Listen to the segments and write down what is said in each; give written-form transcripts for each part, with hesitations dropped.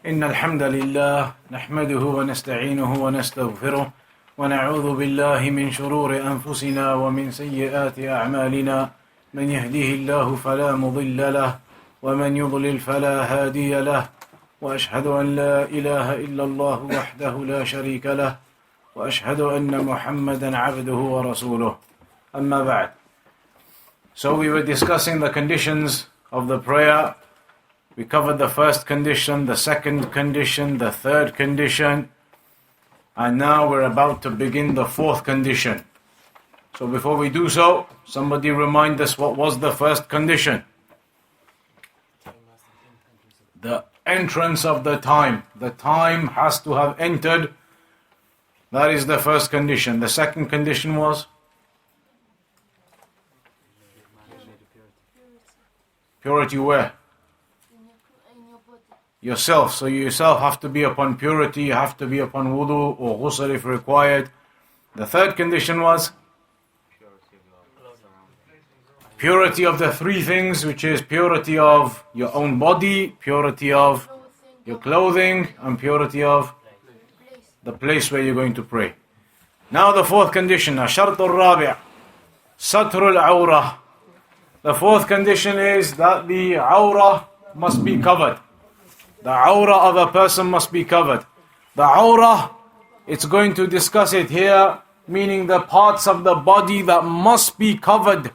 إن الحمد لله نحمده ونستعينه ونستغفره ونعوذ بالله من شرور أنفسنا ومن سيئات أعمالنا من يهديه الله فلا مضل له ومن يضلل فلا هادي له وأشهد أن لا إله إلا الله وحده لا شريك له وأشهد أن محمدا عبده ورسوله أما بعد. So we were discussing the conditions of the prayer. We covered the first condition, the second condition, the third condition, and now we're about to begin the fourth condition. So before we do so, somebody remind us what was the first condition? The entrance of the time. The time has to have entered. That is the first condition. The second condition was? Purity where? Yourself. So you yourself have to be upon purity, you have to be upon wudu or ghusl if required. The third condition was? Purity of the three things, which is purity of your own body, purity of your clothing, and purity of the place where you're going to pray. Now the fourth condition, الشرط الرابع ستر العورة. The fourth condition is that the awrah must be covered. The awrah of a person must be covered. The awrah, it's going to discuss it here, meaning the parts of the body that must be covered.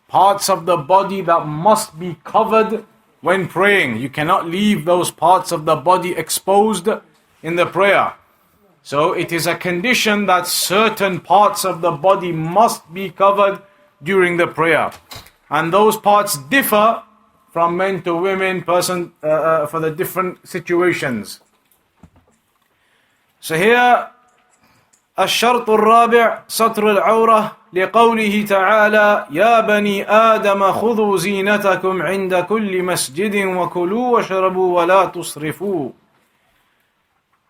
Parts of the body that must be covered when praying. You cannot leave those parts of the body exposed in the prayer. So it is a condition that certain parts of the body must be covered during the prayer. And those parts differ from men to women, for the different situations. So here, الشرط الرابع ستر العورة لقوله تعالى يا بني آدم خذوا زينتكم عند كل مسجد وكلوا واشربوا ولا تسرفوا.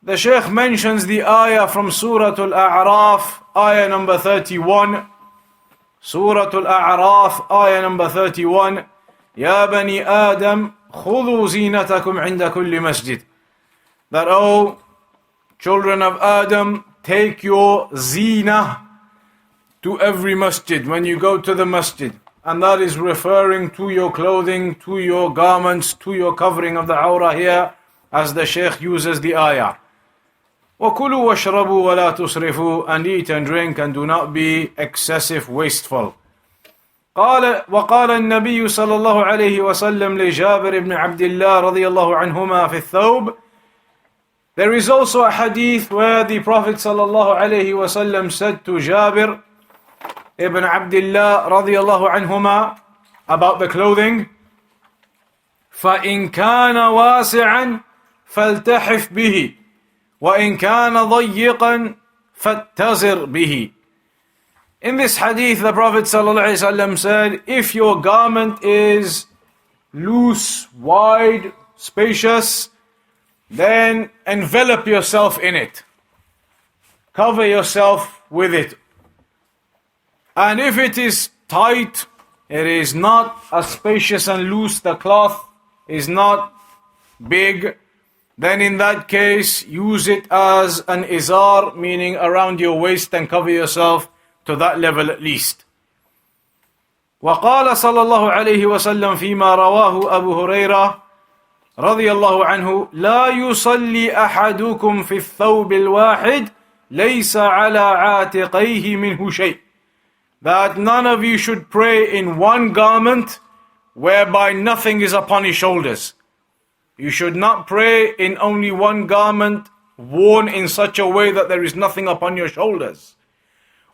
The Sheikh mentions the ayah from Surah Al-A'raf, ayah number 31. Surah Al-A'raf, ayah number 31. يا بني آدم خذوا زينتكم عند كل مسجد. That, oh, children of Adam, take your zina to every masjid when you go to the masjid. And that is referring to your clothing, to your garments, to your covering of the awrah here, as the Shaykh uses the ayah. وَكُلُوا وَاشْرَبُوا وَلَا تُسْرِفُوا. And eat and drink and do not be excessive, wasteful. وقال النبي صلى الله عليه وسلم لجابر بن عبد الله رضي الله عنهما في الثوب. There is also a hadith where the Prophet صلى الله عليه وسلم said to Jabir ibn Abdullah رضي الله عنهما about the clothing, فإن كان واسعا فالتحف به وإن كان ضيقا فاتزر به. In this hadith, the Prophet ﷺ said, if your garment is loose, wide, spacious, then envelop yourself in it. Cover yourself with it. And if it is tight, it is not as spacious and loose, the cloth is not big, then in that case, use it as an izar, meaning around your waist, and cover yourself to that level at least. وقال صلى الله عليه وسلم فيما رواه أبو هريرة رضي الله عنه لا يصلي أحدكم في الثوب الواحد ليس على عاتقيه منه شيء. That none of you should pray in one garment whereby nothing is upon his shoulders. You should not pray in only one garment worn in such a way that there is nothing upon your shoulders.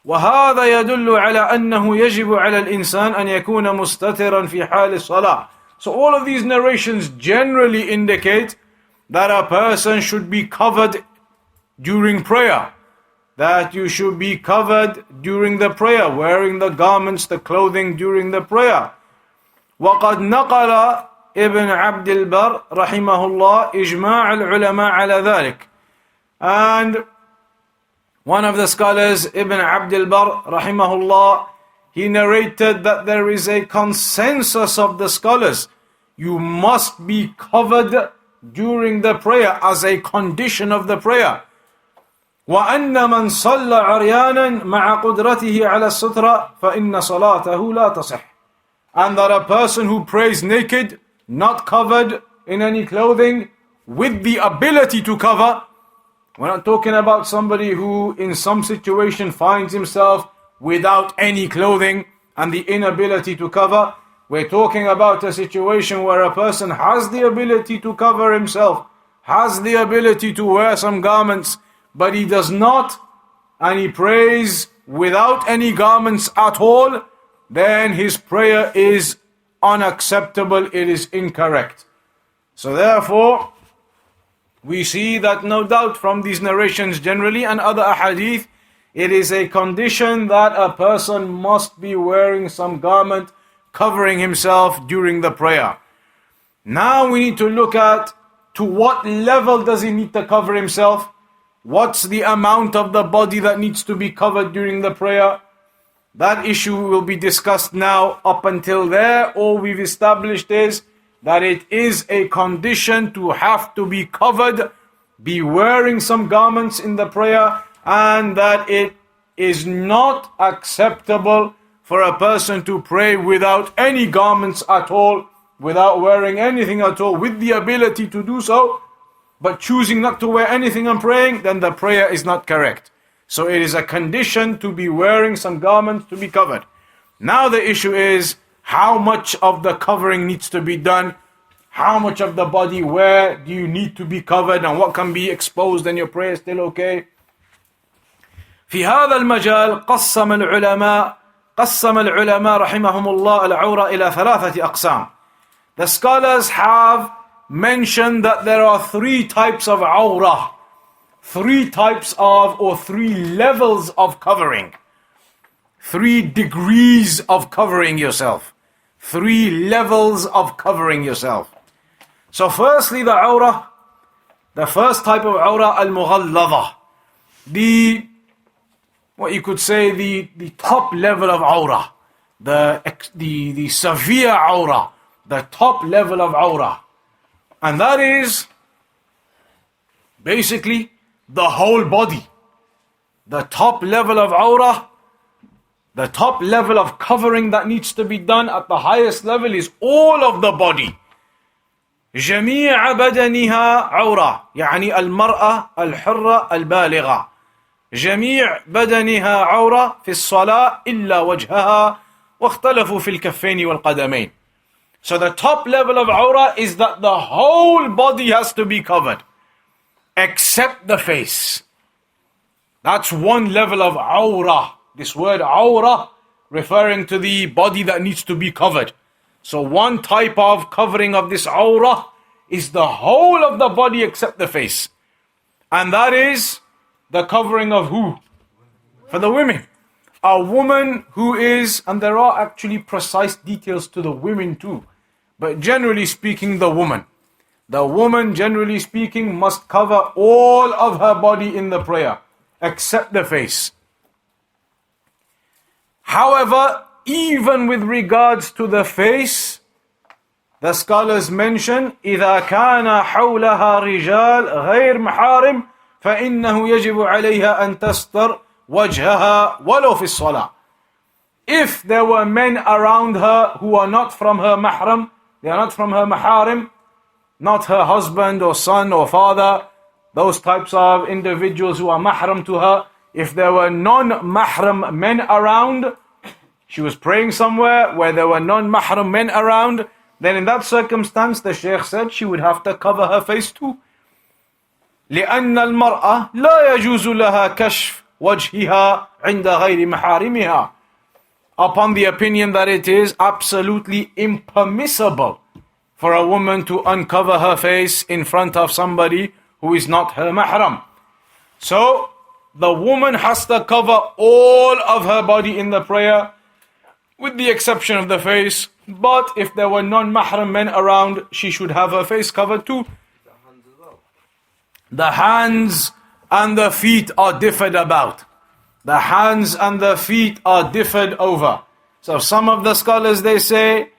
وهذا يدل على أنه يجب على الإنسان أن يكون مستترا في حال الصلاة. So all of these narrations generally indicate that a person should be covered during prayer. That you should be covered during the prayer, wearing the garments, the clothing during the prayer. وقد نقل ابن عبد البر رحمه الله إجماع العلماء على ذلك. And one of the scholars, Ibn Abd al-Barr, rahimahullah, he narrated that there is a consensus of the scholars. You must be covered during the prayer as a condition of the prayer. وأن من صلى عريانا مع قدرته على السترة فإن صلاته لا تصح. And that a person who prays naked, not covered in any clothing, with the ability to cover. We're not talking about somebody who in some situation finds himself without any clothing and the inability to cover. We're talking about a situation where a person has the ability to cover himself, has the ability to wear some garments, but he does not, and he prays without any garments at all, then his prayer is unacceptable, it is incorrect. So therefore, we see that no doubt from these narrations generally and other ahadith, it is a condition that a person must be wearing some garment covering himself during the prayer. Now we need to look at to what level does he need to cover himself? What's the amount of the body that needs to be covered during the prayer? That issue will be discussed now. Up until there, all we've established is that it is a condition to have to be covered, be wearing some garments in the prayer, and that it is not acceptable for a person to pray without any garments at all, without wearing anything at all, with the ability to do so, but choosing not to wear anything and praying, then the prayer is not correct. So it is a condition to be wearing some garments to be covered. Now the issue is, how much of the covering needs to be done? How much of the body, where do you need to be covered, and what can be exposed and your prayer is still okay? في هذا المجال قسم العلماء رحمهم الله العورة إلى ثلاثة أقسام. The scholars have mentioned that there are three types of awrah, three types of or three levels of covering, 3 degrees of covering yourself, 3 levels of covering yourself. So firstly, the awrah, the first type of awrah, al-mughalladha, what you could say the top level of awrah, the severe awrah, the top level of awrah. And that is basically the whole body. The top level of awrah, the top level of covering that needs to be done at the highest level is all of the body. جميع بدنها عورة، يعني المرأة الحرة البالغة. جميع بدنها عورة في الصلاة إلا وجهها واختلفوا في الكفين والقدمين. So the top level of awrah is that the whole body has to be covered, except the face. That's one level of awrah. This word awrah referring to the body that needs to be covered. So one type of covering of this awrah is the whole of the body except the face. And that is the covering of who? For the women. A woman who is, and there are actually precise details to the women too, but generally speaking, the woman. The woman, generally speaking, must cover all of her body in the prayer, except the face. However, even with regards to the face, the scholars mention إذا كان حولها رجال غير محارم فإنه يجب عليها أن تستر وجهها ولو في الصلاة. If there were men around her who are not from her mahram, they are not from her maharim, not her husband or son or father, those types of individuals who are mahram to her, if there were non-mahram men around, she was praying somewhere where there were non-mahram men around, then in that circumstance, the Sheikh said she would have to cover her face too. لأن المرأة لا يجوز لها كشف وجهها عند غير محارمها. Upon the opinion that it is absolutely impermissible for a woman to uncover her face in front of somebody who is not her mahram. So, the woman has to cover all of her body in the prayer, with the exception of the face. But if there were non-mahram men around, she should have her face covered too. The hands and the feet are differed about. The hands and the feet are differed over. So some of the scholars, they say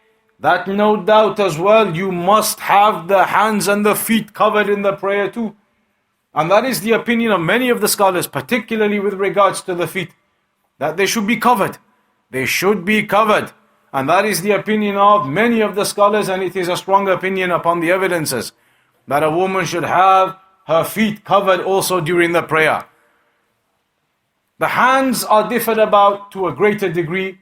that no doubt as well you must have the hands and the feet covered in the prayer too. And that is the opinion of many of the scholars, particularly with regards to the feet, that they should be covered. They should be covered. And that is the opinion of many of the scholars, and it is a strong opinion upon the evidences, that a woman should have her feet covered also during the prayer. The hands are differed about to a greater degree,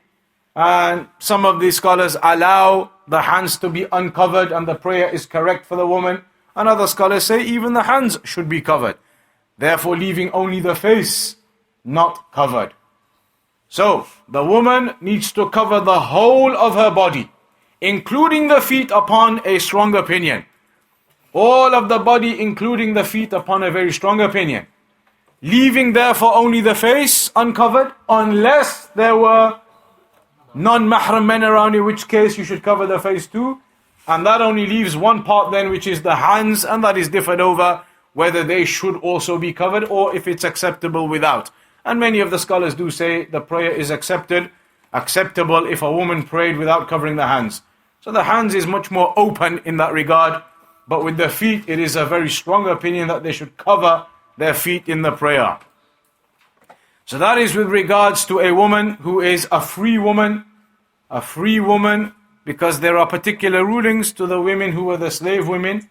and some of these scholars allow the hands to be uncovered and the prayer is correct for the woman, and other scholars say even the hands should be covered, therefore leaving only the face not covered. So, the woman needs to cover the whole of her body, including the feet upon a strong opinion. All of the body, including the feet upon a very strong opinion. Leaving therefore only the face uncovered, unless there were non-mahram men around, in which case you should cover the face too. And that only leaves one part then, which is the hands, and that is differed over whether they should also be covered or if it's acceptable without. And many of the scholars do say the prayer is acceptable if a woman prayed without covering the hands. So the hands is much more open in that regard, but with the feet it is a very strong opinion that they should cover their feet in the prayer. So that is with regards to a woman who is a free woman, because there are particular rulings to the women who were the slave women.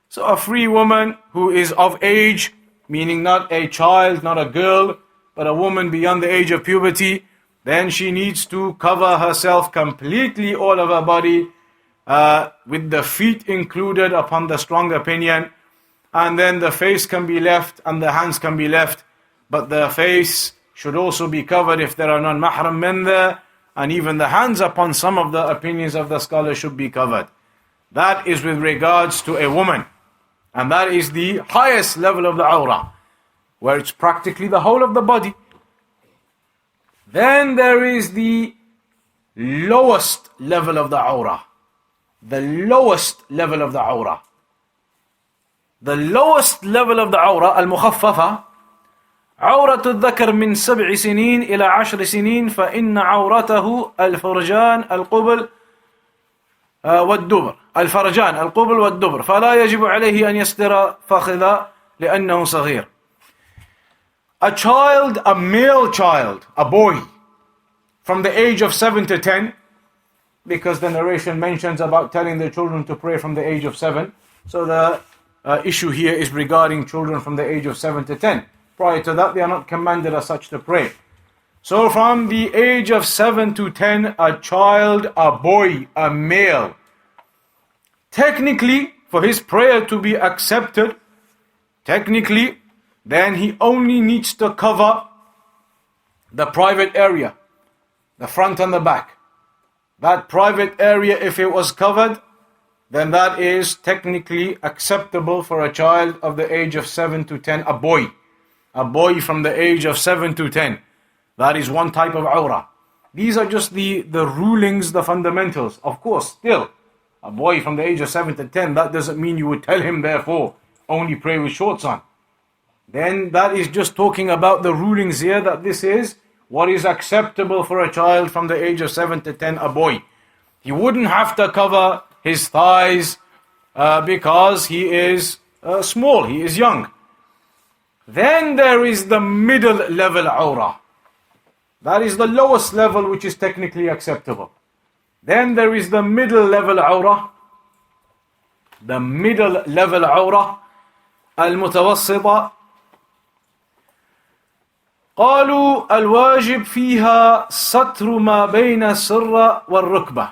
So a free woman who is of age, meaning not a child, not a girl, but a woman beyond the age of puberty, then she needs to cover herself completely, all of her body, with the feet included upon the strong opinion, and then the face can be left and the hands can be left, but the face should also be covered if there are non-mahram men there, and even the hands upon some of the opinions of the scholars should be covered. That is with regards to a woman, and that is the highest level of the awrah, where it's practically the whole of the body. Then there is the lowest level of the awrah. The lowest level of the awrah. The lowest level of the awrah, al-mukhaffafa, عورة الذكر من 7 سنين إلى 10 سنين فإن عورته الفرجان القبل والدبر فلا يجب عليه أن يستر فخذا لأنه صغير. A child, a male child, a boy, from the age of 7 to 10, because the narration mentions about telling the children to pray from the age of 7. So the issue here is regarding children from the age of 7 to 10. Prior to that, they are not commanded as such to pray. So from the age of 7 to 10, a child, a boy, a male, technically, for his prayer to be accepted, technically, then he only needs to cover the private area, the front and the back. That private area, if it was covered, then that is technically acceptable for a child of the age of 7 to 10, a boy. A boy from the age of 7 to 10. That is one type of awrah. These are just the rulings, the fundamentals. Of course, still, a boy from the age of 7 to 10, that doesn't mean you would tell him, therefore, only pray with shorts on. Then that is just talking about the rulings here, that this is what is acceptable for a child from the age of 7 to 10, a boy. He wouldn't have to cover his thighs because he is small, he is young. Then there is the middle level awrah. That is the lowest level which is technically acceptable. Then there is the middle level awrah. The middle level awrah. المتوسطة. قالوا الواجب فيها ستر ما بين السرة والركبة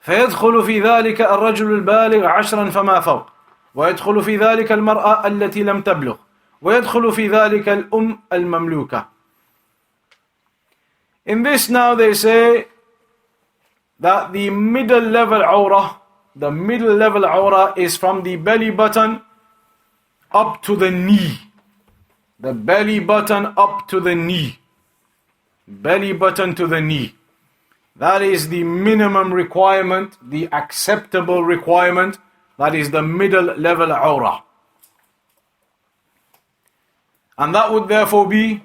فيدخل في ذلك الرجل البالغ 10 فما فوق ويدخل في ذلك المرأة التي لم تبلغ ويدخل في ذلك الأم المملوكة. In this now they say that the middle level awrah is from the belly button up to the knee. The belly button up to the knee. Belly button to the knee. That is the minimum requirement, the acceptable requirement. That is the middle level awrah. And that would therefore be,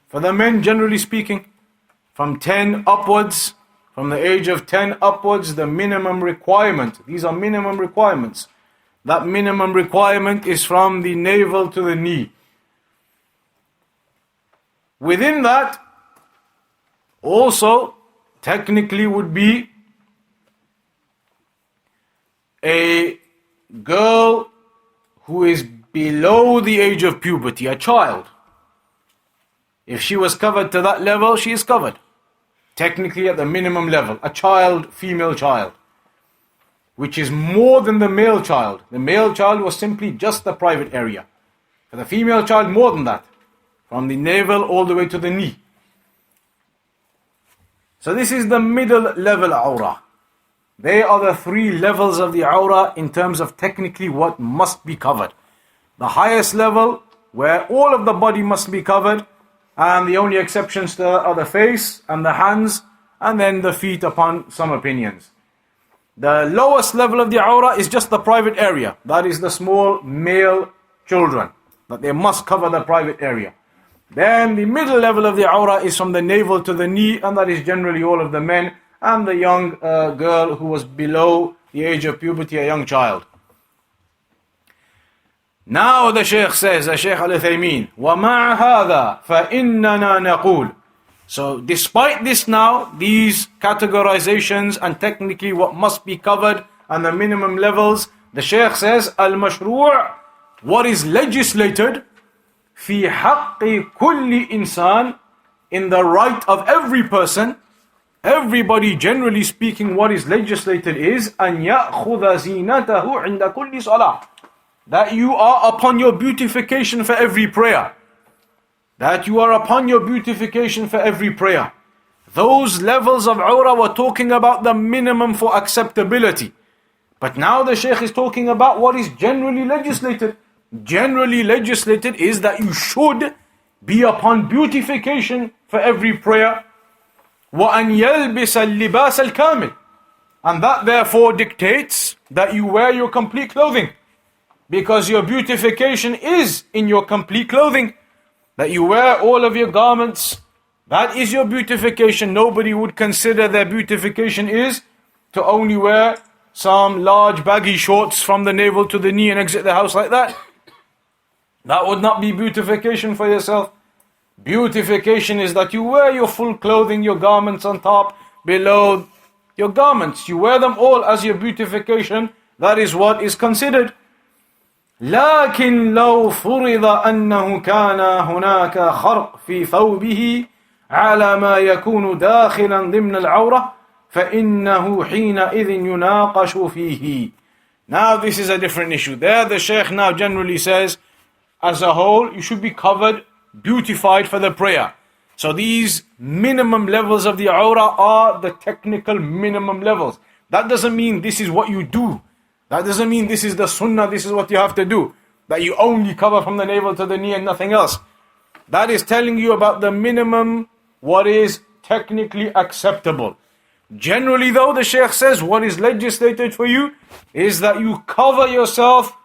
for the men generally speaking, from 10 upwards, from the age of 10 upwards, the minimum requirement. These are minimum requirements. That minimum requirement is from the navel to the knee. Within that, also, technically would be a girl who is below the age of puberty, a child. If she was covered to that level, she is covered. Technically at the minimum level, a child, female child, which is more than the male child. The male child was simply just the private area. For the female child, more than that, from the navel all the way to the knee. So this is the middle level awrah. They are the three levels of the awrah in terms of technically what must be covered. The highest level, where all of the body must be covered, and the only exceptions to that are the face and the hands, and then the feet upon some opinions. The lowest level of the awrah is just the private area. That is the small male children, that they must cover the private area. Then the middle level of the awrah is from the navel to the knee, and that is generally all of the men, and the young girl who was below the age of puberty, a young child. Now the Sheikh says, the Sheikh Al-Uthiymeen, وَمَعَ هَذَا فَإِنَّنَا نَقُولُ. So despite this now, these categorizations and technically what must be covered and the minimum levels, the Sheikh says, Al-Mashru' what is legislated, في حق كل إنسان, in the right of every person, everybody generally speaking, what is legislated is أن يأخذ زينته عند كل صلاة, that you are upon your beautification for every prayer. That you are upon your beautification for every prayer. Those levels of awrah were talking about the minimum for acceptability. But now the Shaykh is talking about what is generally legislated. Generally legislated is that you should be upon beautification for every prayer. وَأَنْ يَلْبِسَ اللِّبَاسَ الْكَامِلِ, and that therefore dictates that you wear your complete clothing. Because your beautification is in your complete clothing. That you wear all of your garments. That is your beautification. Nobody would consider their beautification is to only wear some large baggy shorts from the navel to the knee and exit the house like that. That would not be beautification for yourself. Beautification is that you wear your full clothing, your garments on top, below your garments. You wear them all as your beautification. That is what is considered. لكن لو فرض أنه كان هناك خرق في ثوبه على ما يكون داخلا ضمن العورة فإنه حينئذ يناقش فيه. Now this is a different issue. There the Shaykh now generally says, as a whole, you should be covered, beautified for the prayer. So these minimum levels of the awrah are the technical minimum levels. That doesn't mean this is what you do. That doesn't mean this is the sunnah, this is what you have to do. That you only cover from the navel to the knee and nothing else. That is telling you about the minimum, what is technically acceptable. Generally though, the Shaykh says, what is legislated for you is that you cover yourself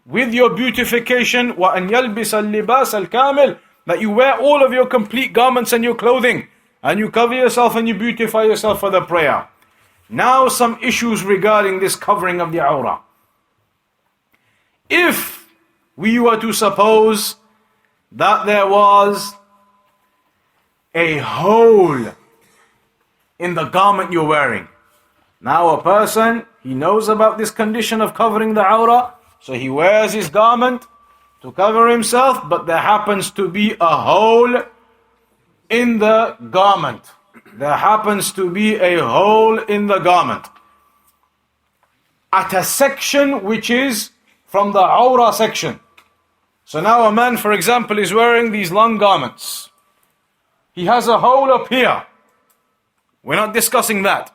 with your beautification, وَأَنْ يَلْبِسَ اللِّبَاسَ الْكَامِلِ, that you wear all of your complete garments and your clothing, and you cover yourself and you beautify yourself for the prayer. Now some issues regarding this covering of the awrah. If we were to suppose that there was a hole in the garment you're wearing. Now a person, he knows about this condition of covering the awrah, so he wears his garment to cover himself, but there happens to be a hole in the garment. There happens to be a hole in the garment at a section which is from the awrah section. So now a man, for example, is wearing these long garments. He has a hole up here. We're not discussing that.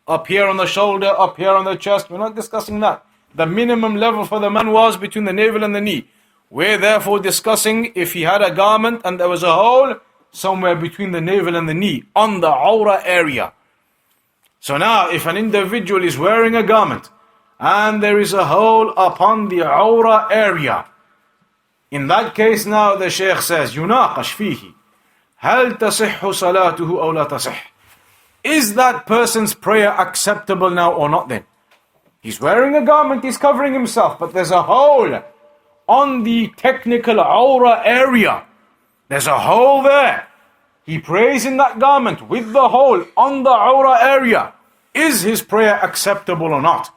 Up here on the shoulder, up here on the chest, we're not discussing that. The minimum level for the man was between the navel and the knee. We're therefore discussing if he had a garment and there was a hole somewhere between the navel and the knee, on the awrah area. So now, if an individual is wearing a garment, and there is a hole upon the awrah area, in that case now the Shaykh says, يُنَاقَشْ فِيهِ هَلْ تَصِحُّ صَلَاتُهُ أَوْ لَا تَصِحُّ. Is that person's prayer acceptable now or not then? He's wearing a garment, he's covering himself, but there's a hole on the technical awrah area. There's a hole there. He prays in that garment with the hole on the awrah area. Is his prayer acceptable or not?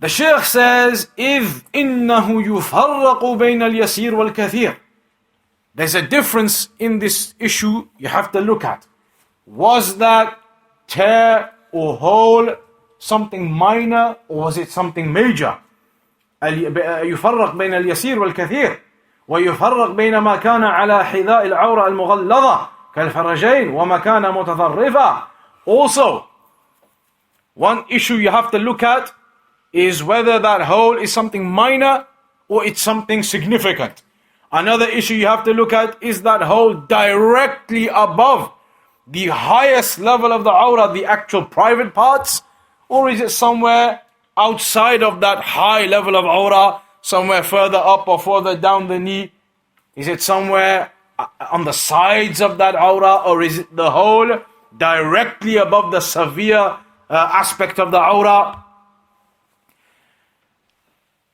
The Shaykh says, إِذْ إِنَّهُ يُفَرَّقُ بَيْنَ الْيَسِيرِ وَالْكَثِيرِ. There's a difference in this issue you have to look at. Was that tear or hole something minor or was it something major? يفرق بين اليسير والكثير ويفرق بين ما كان على حذاء العورة المغلظة كالفرجين وما كان متطرفة. Also, one issue you have to look at is whether that hole is something minor or it's something significant. Another issue you have to look at is that hole directly above the highest level of the awrah, the actual private parts, or is it somewhere outside of that high level of awrah, somewhere further up or further down the knee? Is it somewhere on the sides of that awrah, or is it the hole directly above the severe aspect of the awrah?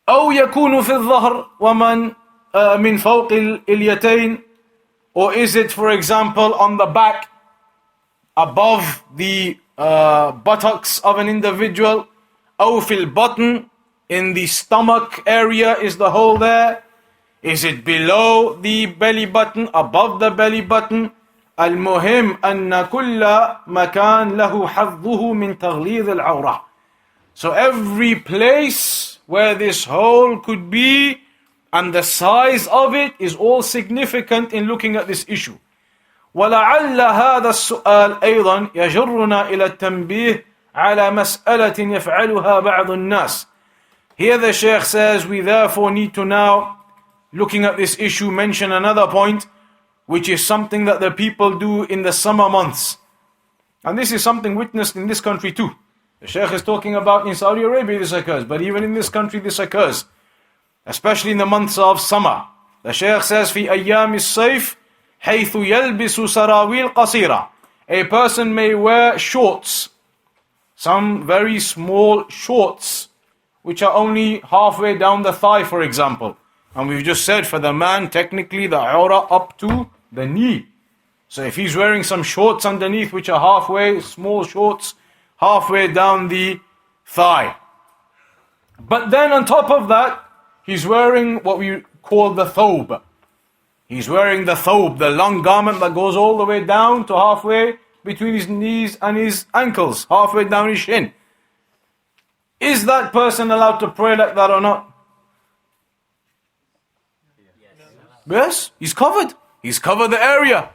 أو يكون في الظهر ومن من فوق اليتين, or is it, for example, on the back above the buttocks of an individual? أو في البطن, in the stomach area is the hole there? Is it below the belly button, above the belly button? المهم أن كل مكان له حظه من تغليظ العورة. So every place where this hole could be and the size of it is all significant in looking at this issue. ولعل هذا السؤال أيضا يجرنا إلى التنبيه على مسألة يفعلها بعض الناس. Here the Shaykh says, we therefore need to now, looking at this issue, mention another point, which is something that the people do in the summer months. And this is something witnessed in this country too. The Shaykh is talking about in Saudi Arabia this occurs, but even in this country this occurs, especially in the months of summer. The Shaykh says, في أيام الصيف حيث يلبس سراويل قصيرة. A person may wear shorts, some very small shorts, which are only halfway down the thigh, for example. And we've just said for the man, technically the awrah up to the knee. So if he's wearing some shorts underneath which are halfway, small shorts, halfway down the thigh. But then on top of that, he's wearing what we call the thobe. He's wearing the thobe, the long garment that goes all the way down to halfway between his knees and his ankles, halfway down his shin. Is that person allowed to pray like that or not? Yes, he's covered. He's covered the area.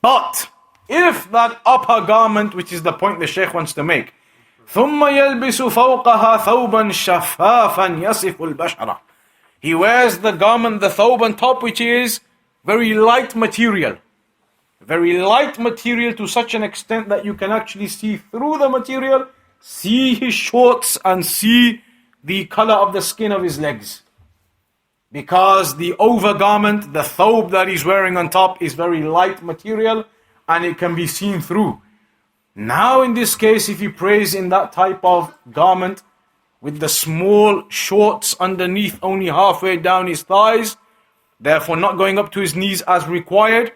But if that upper garment, which is the point the Shaykh wants to make, ثُمَّ يَلْبِسُ فَوْقَهَا ثَوْبًا شَفَّافًا يَصِفُ الْبَشَرَةِ. He wears the garment, the thobe on top, which is very light material. Very light material to such an extent that you can actually see through the material, see his shorts and see the color of the skin of his legs. Because the overgarment, the thobe that he's wearing on top is very light material and it can be seen through. Now in this case, if he prays in that type of garment with the small shorts underneath only halfway down his thighs, therefore not going up to his knees as required,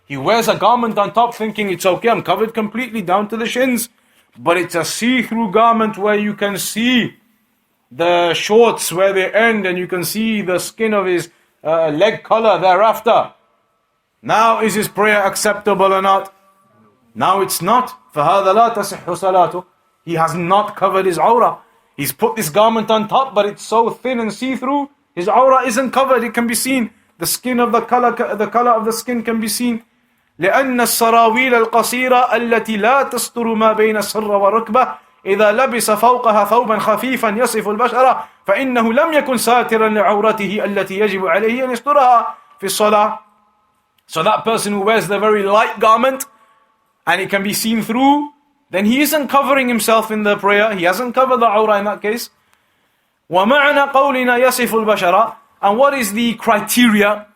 he wears a garment on top thinking it's okay, I'm covered completely down to the shins. But it's a see-through garment where you can see the shorts where they end and you can see the skin of his leg color thereafter. Now is his prayer acceptable or not? Now it's not. فَهَذَا لَا تَصِحُّ صَلَاتُهُ. He has not covered his awrah. He's put this garment on top, but it's so thin and see-through, his awrah isn't covered, it can be seen. The skin of the color of the skin can be seen. لأن السراويل القصيرة التي لا تستر ما بين السر والركبة إذا لبس فوقها ثوبا خفيفا يصف البشرة فإنه لم يكن ساترا لعورته التي يجب عليه أن يسترها في الصلاة. So that person who wears the very light garment and it can be seen through, then he isn't covering himself in the prayer. He hasn't covered the awrah in that case. ومعنى قولنا يصف البشرة, and what is the criteria?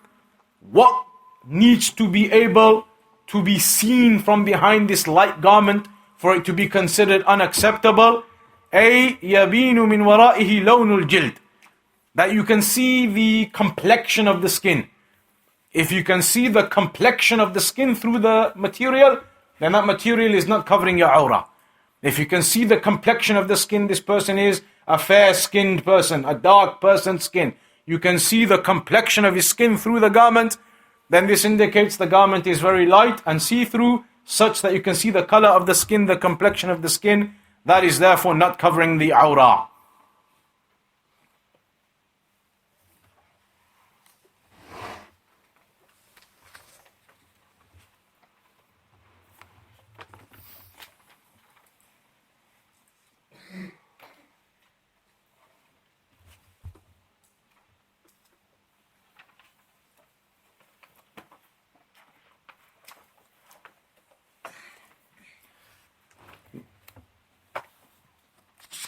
What needs to be able to be seen from behind this light garment for it to be considered unacceptable. أي يبين من ورائه لون الجلد, that you can see the complexion of the skin. If you can see the complexion of the skin through the material, then that material is not covering your awrah. If you can see the complexion of the skin, this person is a fair-skinned person, a dark person's skin. You can see the complexion of his skin through the garment, then this indicates the garment is very light and see-through, such that you can see the color of the skin, the complexion of the skin. That is therefore not covering the awrah.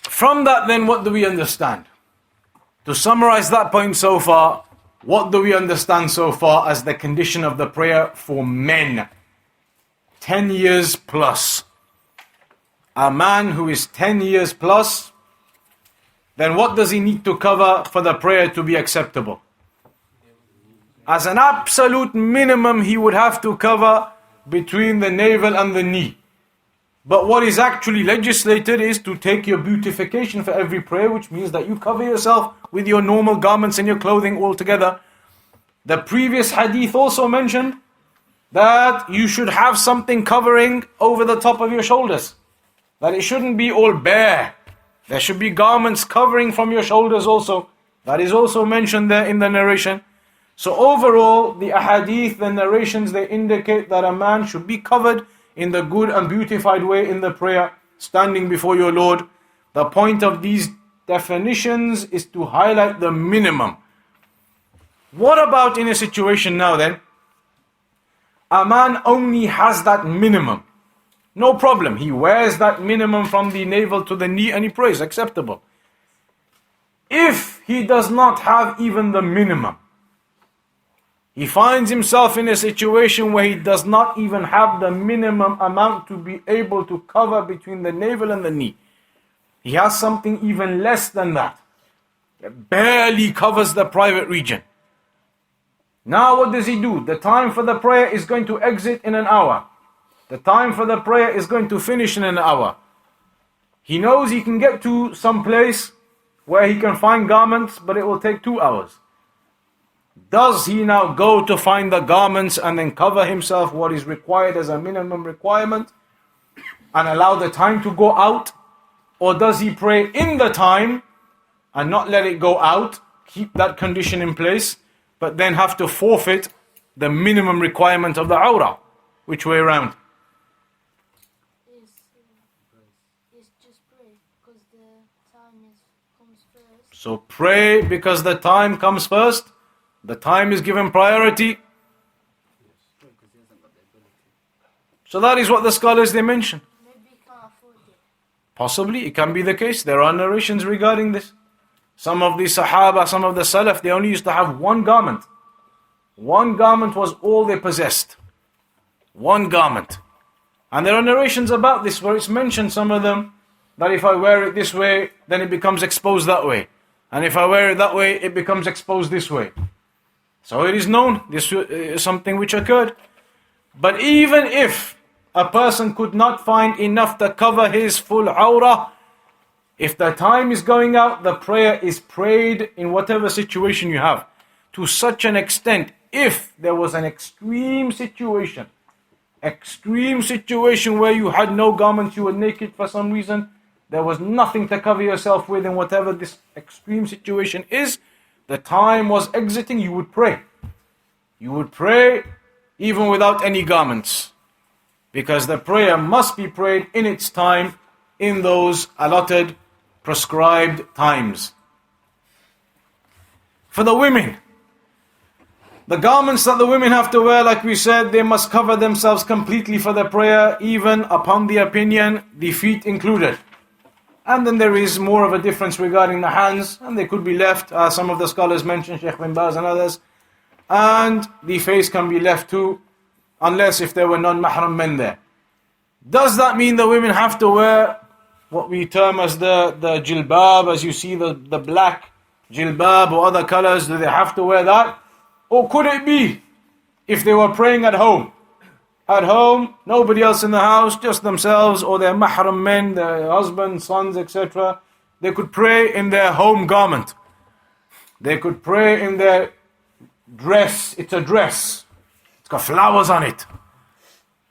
From that then, what do we understand? To summarize that point so far, what do we understand so far as the condition of the prayer for men? 10 years plus. A man who is 10 years plus, then what does he need to cover for the prayer to be acceptable? As an absolute minimum, he would have to cover between the navel and the knee. But what is actually legislated is to take your beautification for every prayer, which means that you cover yourself with your normal garments and your clothing altogether. The previous hadith also mentioned that you should have something covering over the top of your shoulders. That it shouldn't be all bare. There should be garments covering from your shoulders also. That is also mentioned there in the narration. So overall, the ahadith, the narrations, they indicate that a man should be covered in the good and beautified way in the prayer, standing before your Lord. The point of these definitions is to highlight the minimum. What about in a situation now then? A man only has that minimum. No problem. He wears that minimum from the navel to the knee and he prays, acceptable. If he does not have even the minimum, he finds himself in a situation where he does not even have the minimum amount to be able to cover between the navel and the knee. He has something even less than that. It barely covers the private region. Now what does he do? The time for the prayer is going to exit in an hour. The time for the prayer is going to finish in an hour. He knows he can get to some place where he can find garments, but it will take 2 hours. Does he now go to find the garments and then cover himself what is required as a minimum requirement and allow the time to go out? Or does he pray in the time and not let it go out, keep that condition in place, but then have to forfeit the minimum requirement of the awrah? Which way around? It's just pray because the time comes first. So pray because the time comes first. The time is given priority. So that is what the scholars they mention. Maybe he can't afford it. Possibly, it can be the case. There are narrations regarding this. Some of the Sahaba, some of the Salaf, they only used to have one garment. One garment was all they possessed. One garment. And there are narrations about this where it's mentioned, some of them, that if I wear it this way, then it becomes exposed that way. And if I wear it that way, it becomes exposed this way. So it is known, this is something which occurred. But even if a person could not find enough to cover his full awrah, if the time is going out, the prayer is prayed in whatever situation you have. To such an extent, if there was an extreme situation where you had no garments, you were naked for some reason, there was nothing to cover yourself with, and whatever this extreme situation is, the time was exiting, you would pray. You would pray even without any garments. Because the prayer must be prayed in its time, in those allotted, prescribed times. For the women, the garments that the women have to wear, like we said, they must cover themselves completely for the prayer, even upon the opinion, the feet included. And then there is more of a difference regarding the hands, and they could be left, as some of the scholars mentioned, Sheikh bin Baz and others. And the face can be left too. unless if there were non-mahram men there. Does that mean the women have to wear what we term as the jilbab, as you see the black jilbab or other colors? Do they have to wear that? Or could it be if they were praying at home? At home, nobody else in the house, just themselves or their mahram men, their husbands, sons, etc. They could pray in their home garment. They could pray in their dress. It's a dress. It's got flowers on it.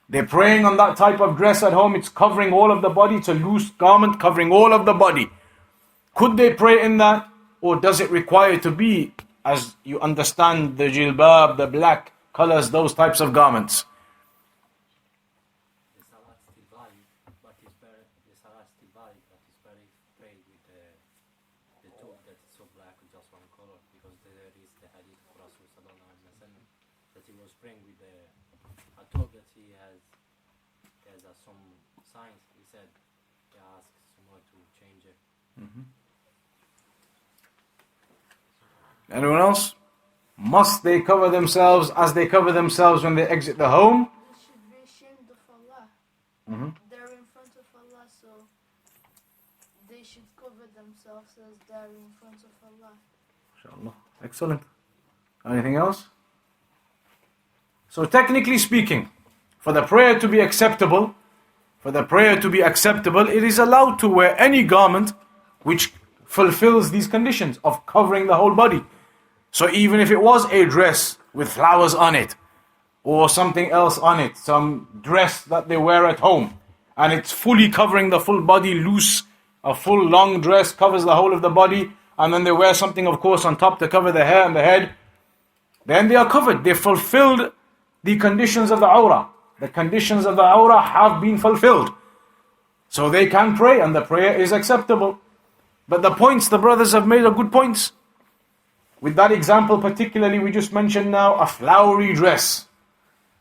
They're praying on that type of dress at home. It's covering all of the body. It's a loose garment covering all of the body. Could they pray in that? Or does it require to be, as you understand, the jilbab, the black colors, those types of garments? Anyone else? Must they cover themselves as they cover themselves when they exit the home? They should be ashamed of Allah. They're in front of Allah, so they should cover themselves as they're in front of Allah. Inshallah. Excellent. Anything else? So technically speaking, for the prayer to be acceptable, it is allowed to wear any garment which fulfills these conditions of covering the whole body. So even if it was a dress with flowers on it, or something else on it, some dress that they wear at home, and it's fully covering the full body, loose, a full long dress covers the whole of the body, and then they wear something of course on top to cover the hair and the head, then they are covered. They fulfilled the conditions of the awrah. The conditions of the awrah have been fulfilled. So they can pray and the prayer is acceptable. But the points the brothers have made are good points. With that example particularly we just mentioned now, a flowery dress.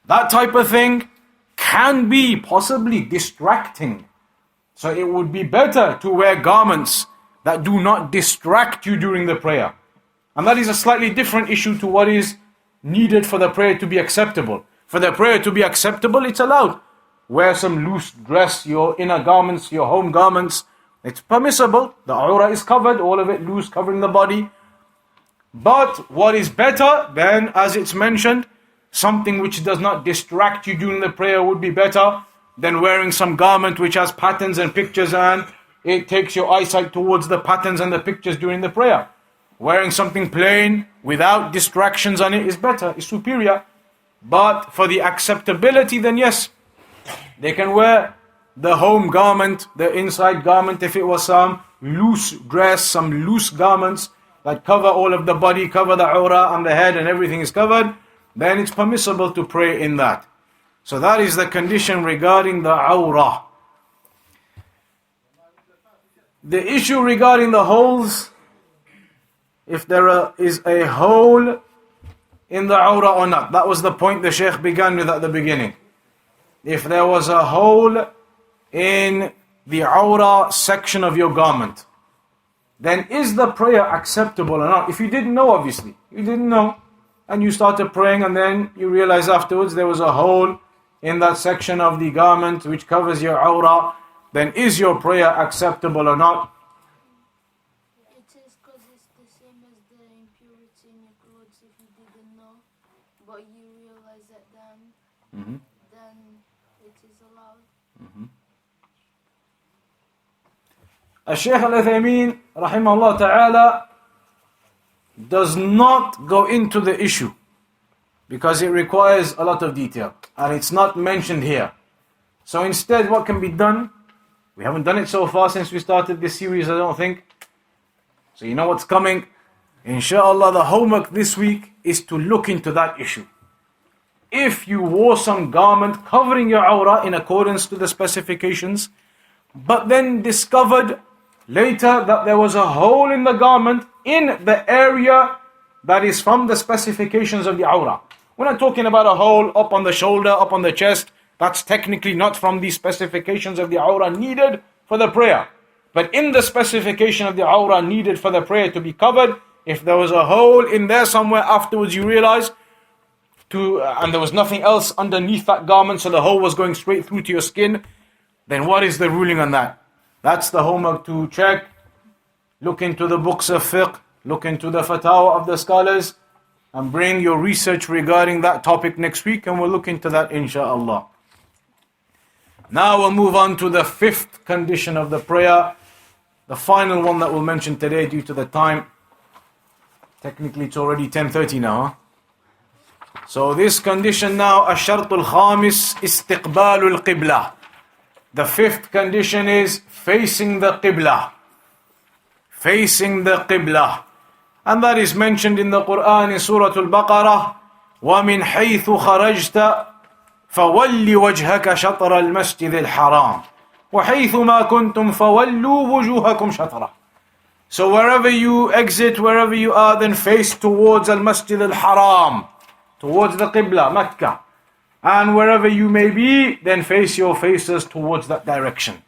That type of thing can be possibly distracting. So it would be better to wear garments that do not distract you during the prayer. And that is a slightly different issue to what is needed for the prayer to be acceptable. For the prayer to be acceptable, it's allowed. Wear some loose dress, your inner garments, your home garments. It's permissible. The awrah is covered, all of it loose, covering the body. But what is better then, as it's mentioned, something which does not distract you during the prayer would be better than wearing some garment which has patterns and pictures and it takes your eyesight towards the patterns and the pictures during the prayer. Wearing something plain without distractions on it is better, is superior. But for the acceptability, then yes, they can wear the home garment, the inside garment, if it was some loose dress, some loose garments that cover all of the body, cover the awrah and the head and everything is covered, then it's permissible to pray in that. So that is the condition regarding the awrah. The issue regarding the holes, if there is a hole in the awrah or not. That was the point the Sheikh began with at the beginning. If there was a hole in the awrah section of your garment, then is the prayer acceptable or not? If you didn't know, obviously, you didn't know, and you started praying and then you realize afterwards there was a hole in that section of the garment which covers your awrah, then is your prayer acceptable or not? It is, because it's the same as the impurity in your clothes. If you didn't know, but you realize it then it is allowed. الشيخ العثيمين رحمه الله تعالى does not go into the issue because it requires a lot of detail and it's not mentioned here. So instead, what can be done? We haven't done it so far since we started this series, I don't think. So you know what's coming. Inshallah, the homework this week is to look into that issue. If you wore some garment covering your awrah in accordance to the specifications, but then discovered later that there was a hole in the garment in the area that is from the specifications of the awrah. We're not talking about a hole up on the shoulder, up on the chest. That's technically not from the specifications of the awrah needed for the prayer. But in the specification of the awrah needed for the prayer to be covered, if there was a hole in there somewhere afterwards you realize, and there was nothing else underneath that garment, so the hole was going straight through to your skin, then what is the ruling on that? That's the homework to check. Look into the books of fiqh, look into the fatwa of the scholars, and bring your research regarding that topic next week, and we'll look into that inshaAllah. Now we'll move on to the 5th condition of the prayer, the final one that we'll mention today due to the time. Technically it's already 10:30 now. Huh? So this condition now, الشرط الخامس استقبال القبلة. The 5th condition is facing the Qibla. Facing the Qibla. And that is mentioned in the Quran in Surah Al-Baqarah. وَمِنْ حَيْثُ خَرَجْتَ فَوَلِّ وَجْهَكَ شَطْرَ الْمَسْجِدِ الْحَرَامِ وَحَيْثُ مَا كُنْتُمْ فَوَلُّوا وُجُوهَكُمْ شَطْرَهُ. So wherever you exit, wherever you are, then face towards Al-Masjid Al-Haram, towards the Qibla, Mecca. And wherever you may be, then face your faces towards that direction.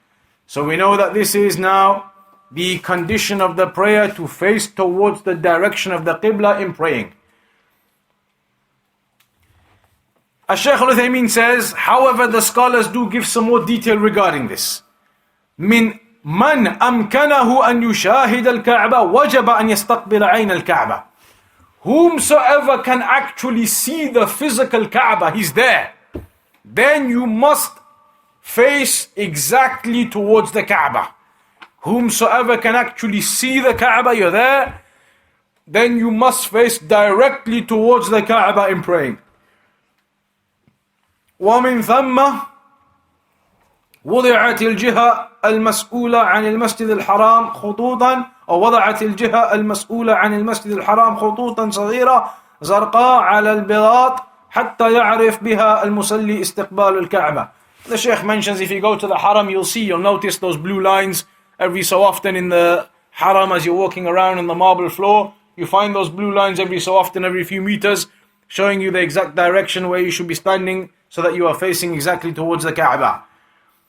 So we know that this is now the condition of the prayer, to face towards the direction of the Qibla in praying. Al-Sheikh Al-Uthaymeen says, however, the scholars do give some more detail regarding this. من أمكنه أن يشاهد الكعبة وجب أن يستقبل عين الكعبة. Whomsoever can actually see the physical Kaaba, he's there, then you must face exactly towards the Kaaba. Whomsoever can actually see the Kaaba, you're there, then you must face directly towards the Kaaba in praying. ومن ثم وضعت الجهة المسؤولة عن المسجد الحرام خطوطا، أو وضعت الجهة المسؤولة عن المسجد الحرام خطوطا صغيرة زرقاء على البلاط حتى يعرف بها المصلي استقبال الكعبة. The Sheikh mentions, if you go to the Haram, you'll notice those blue lines every so often in the Haram as you're walking around on the marble floor. You find those blue lines every so often, every few meters, showing you the exact direction where you should be standing so that you are facing exactly towards the Kaaba.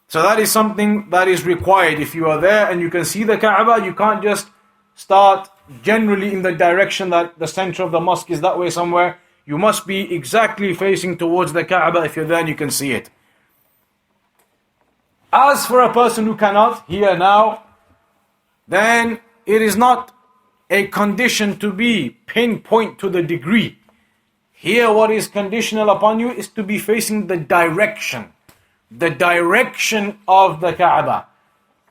So that is something that is required. If you are there and you can see the Kaaba, you can't just start generally in the direction that the center of the mosque is that way somewhere. You must be exactly facing towards the Kaaba if you're there and you can see it. As for a person who cannot, here now, then it is not a condition to be pinpoint to the degree. Here what is conditional upon you is to be facing the direction of the Kaaba.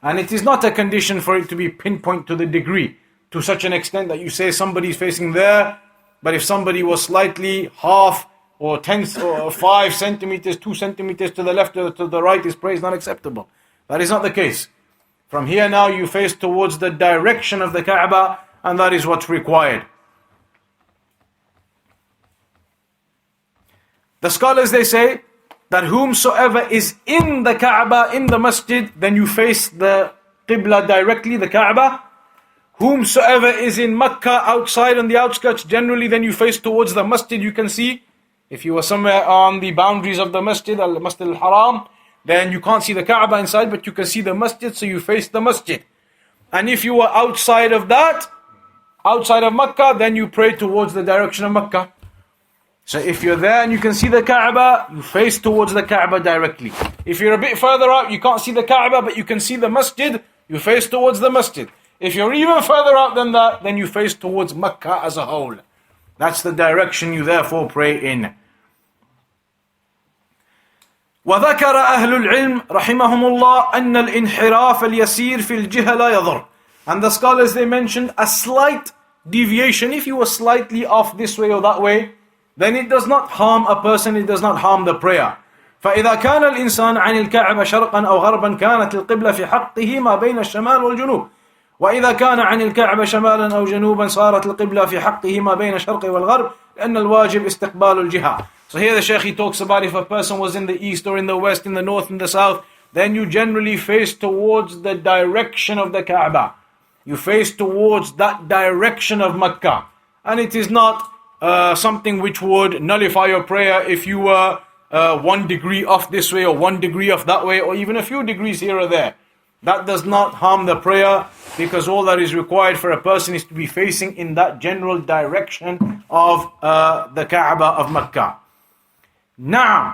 And it is not a condition for it to be pinpoint to the degree, to such an extent that you say somebody is facing there, but if somebody was slightly half or 10 or 5 centimeters, 2 centimeters to the left or to the right, his prayer is not acceptable. That is not the case. From here now you face towards the direction of the Kaaba, and that is what's required. The scholars, they say that whomsoever is in the Kaaba, in the masjid, then you face the Qibla directly, the Kaaba. Whomsoever is in Makkah, outside on the outskirts, generally then you face towards the masjid. You can see, if you were somewhere on the boundaries of the masjid, al-Masjid al-Haram, then you can't see the Kaaba inside, but you can see the masjid, so you face the masjid. And if you were outside of that, outside of Makkah, then you pray towards the direction of Makkah. So if you're there and you can see the Kaaba, you face towards the Kaaba directly. If you're a bit further out, you can't see the Kaaba, but you can see the masjid, you face towards the masjid. If you're even further out than that, then you face towards Makkah as a whole. That's the direction you therefore pray in. وذكر أهل العلم رحمهم الله أن الانحراف اليسير في الجهة لا يضر. And the scholars, they mentioned a slight deviation. If you were slightly off this way or that way, then it does not harm a person, it does not harm the prayer. فإذا كان الإنسان عن الكعبة شرقا أو غربا كانت القبلة في حقه ما بين الشمال والجنوب. وإذا كان عن الكعبة شمالا أو جنوبا صارت القبلة في حقه ما بين الشرق والغرب لأن الواجب استقبال الجهة. So here the Sheikh, he talks about if a person was in the east or in the west, in the north, in the south, then you generally face towards the direction of the Kaaba. You face towards that direction of Makkah. And it is not something which would nullify your prayer if you were 1 degree off this way or 1 degree off that way or even a few degrees here or there. That does not harm the prayer, because all that is required for a person is to be facing in that general direction of the Kaaba of Makkah. نعم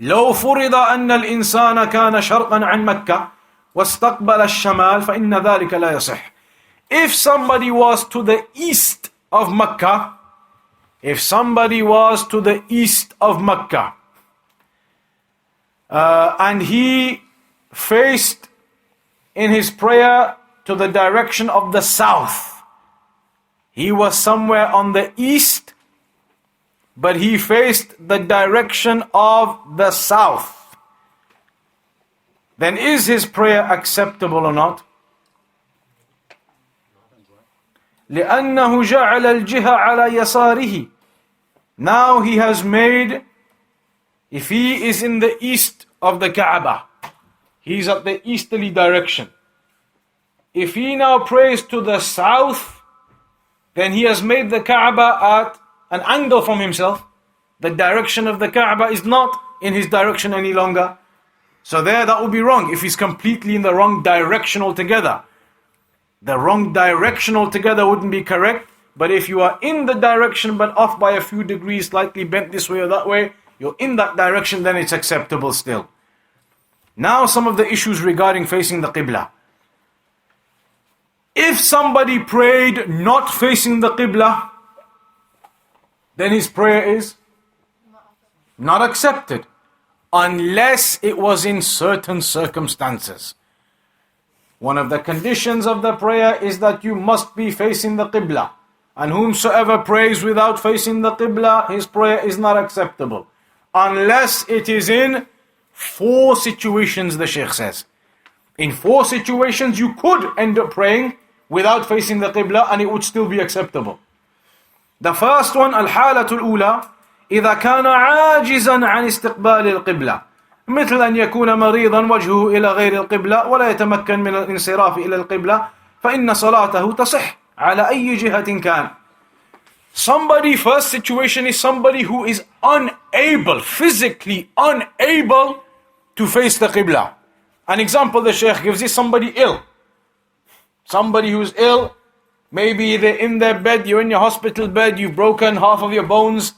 لو فرض أن الإنسان كان شرقا عن مكة واستقبل الشمال فإن ذلك لا يصح. If somebody was to the east of Mecca, if somebody was to the east of Mecca and he faced in his prayer to the direction of the south, he was somewhere on the east but he faced the direction of the south, then is his prayer acceptable or not? لأنه جعل الجهة على يساره. Now he has made, if he is in the east of the Kaaba, he's at the easterly direction. If he now prays to the south, then he has made the Kaaba at an angle from himself. The direction of the Kaaba is not in his direction any longer. So there, that would be wrong if he's completely in the wrong direction altogether. The wrong direction altogether wouldn't be correct. But if you are in the direction but off by a few degrees, slightly bent this way or that way, you're in that direction, then it's acceptable still. Now some of the issues regarding facing the Qibla. If somebody prayed not facing the Qibla, then his prayer is not accepted, unless it was in certain circumstances. One of the conditions of the prayer is that you must be facing the Qibla. And whomsoever prays without facing the Qibla, his prayer is not acceptable. Unless it is in 4 situations, the Sheikh says. In 4 situations you could end up praying without facing the Qibla and it would still be acceptable. The first one, الحالة الأولى إذا كان عاجزا عن استقبال القبلة مثل أن يكون مريضا وجهه إلى غير القبلة ولا يتمكن من الانصراف إلى القبلة فإن صلاته تصح على أي جهة كان. Somebody, first situation is somebody who is unable, physically unable to face the Qibla. An example the Shaykh gives is somebody ill. Somebody who's ill, maybe they're in their bed, you're in your hospital bed, you've broken half of your bones,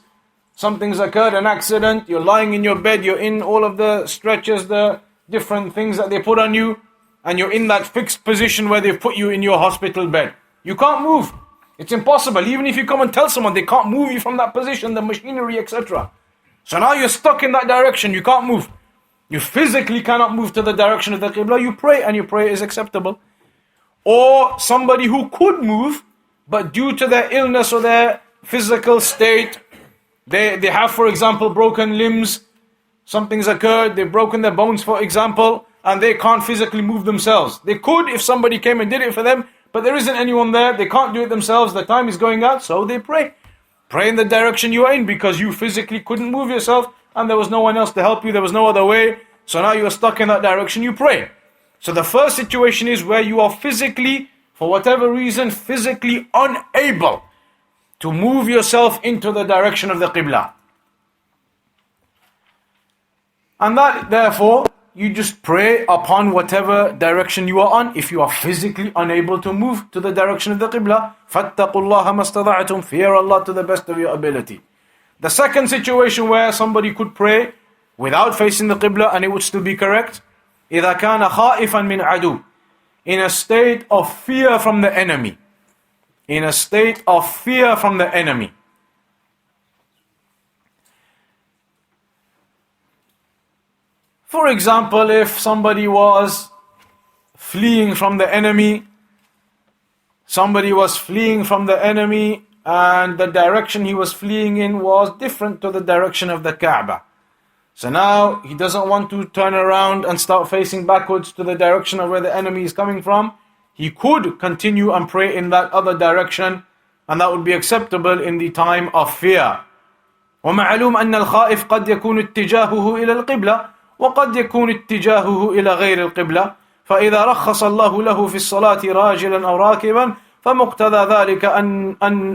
something's occurred, an accident, you're lying in your bed, you're in all of the stretchers, the different things that they put on you, and you're in that fixed position where they've put you in your hospital bed. You can't move. It's impossible. Even if you come and tell someone, they can't move you from that position, the machinery, etc. So now you're stuck in that direction, you can't move. You physically cannot move to the direction of the Qibla, you pray, and your prayer is acceptable. Or somebody who could move, but due to their illness or their physical state, they have, for example, broken limbs, something's occurred, they've broken their bones, for example, and they can't physically move themselves. They could if somebody came and did it for them, but there isn't anyone there, they can't do it themselves, the time is going out, so they pray. Pray in the direction you are in because you physically couldn't move yourself and there was no one else to help you, there was no other way, so now you are stuck in that direction, you pray. So the first situation is where you are physically, for whatever reason, physically unable to move yourself into the direction of the Qibla. And that, therefore, you just pray upon whatever direction you are on. If you are physically unable to move to the direction of the Qibla, فَاتَّقُوا اللَّهَ مَا اسْتَطَعْتُمْ, fear Allah to the best of your ability. The second situation where somebody could pray without facing the Qibla and it would still be correct, إِذَا كَانَ خَائِفًا مِنْ عَدُوٍ, in a state of fear from the enemy. In a state of fear from the enemy. For example, if somebody was fleeing from the enemy, and the direction he was fleeing in was different to the direction of the Kaaba. So now he doesn't want to turn around and start facing backwards to the direction of where the enemy is coming from. He could continue and pray in that other direction, and that would be acceptable in the time of fear. ومعلوم أن الخائف قد يكون اتجاهه إلى القبلة وقد يكون اتجاهه إلى غير القبلة فإذا رخص الله له في الصلاة راجلا أو راكبا فمقتضى ذلك